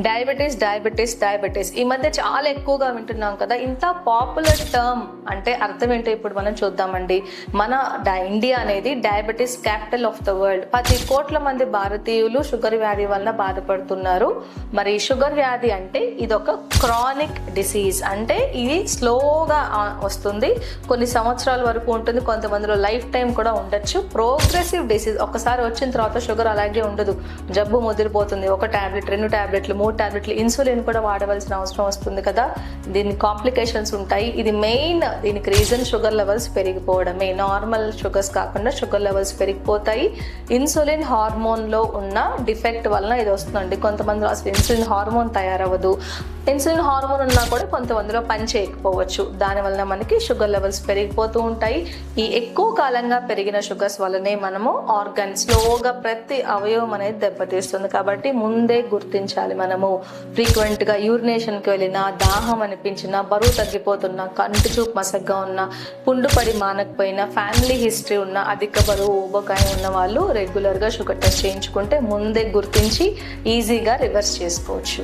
Diabetes diabetes diabetes ఈ మధ్య చాలా ఎక్కువగా వింటున్నాం కదా. ఇంత పాపులర్ టర్మ్ అంటే అర్థం ఏంటో ఇప్పుడు మనం చూద్దామండి. మన ఇండియా అనేది diabetes capital of the world. 10 కోట్ల మంది భారతీయులు షుగర్ వ్యాధి వలన బాధపడుతున్నారు. మరి షుగర్ వ్యాధి అంటే ఇదొక క్రానిక్ డిసీజ్, అంటే ఇది స్లోగా వస్తుంది, కొన్ని సంవత్సరాల వరకు ఉంటుంది, కొంతమందిలో లైఫ్ టైం కూడా ఉండొచ్చు. ప్రోగ్రెసివ్ డిసీజ్, ఒకసారి వచ్చిన తర్వాత షుగర్ అలాగే ఉండదు, జబ్బు ముదిరిపోతుంది. 1 టాబ్లెట్ 2 టాబ్లెట్లు 3 టాబ్లెట్లు ఇన్సులిన్ కూడా వాడవలసిన అవసరం వస్తుంది కదా. దీని కాంప్లికేషన్స్ ఉంటాయి. ఇది మెయిన్ దీనికి రీజన్ షుగర్ లెవెల్స్ పెరిగిపోవడమే. నార్మల్ షుగర్స్ కాకుండా షుగర్ లెవెల్స్ పెరిగిపోతాయి. ఇన్సులిన్ హార్మోన్లో ఉన్న డిఫెక్ట్ వలన ఇది వస్తుందండి. కొంతమందిలో అసలు ఇన్సులిన్ హార్మోన్ తయారవ్వదు. ఇన్సులిన్ హార్మోన్ ఉన్నా కూడా కొంతమందిలో పని చేయకపోవచ్చు. దానివల్ల మనకి షుగర్ లెవెల్స్ పెరిగిపోతూ ఉంటాయి. ఈ ఎక్కువ కాలంగా పెరిగిన షుగర్స్ వల్లనే మనము ఆర్గన్ స్లోగా ప్రతి అవయవం అనేది దెబ్బతీస్తుంది. కాబట్టి ముందే గుర్తించాలి. మనము ఫ్రీక్వెంట్గా యూరినేషన్కి వెళ్ళినా, దాహం అనిపించినా, బరువు తగ్గిపోతున్నా, కంటి చూపు మసగ్గా ఉన్నా, పుండు పడి మానకపోయినా, ఫ్యామిలీ హిస్టరీ ఉన్న, అధిక బరువు ఊబకాయం ఉన్న వాళ్ళు రెగ్యులర్గా షుగర్ టెస్ట్ చేయించుకుంటే ముందే గుర్తించి ఈజీగా రివర్స్ చేసుకోవచ్చు.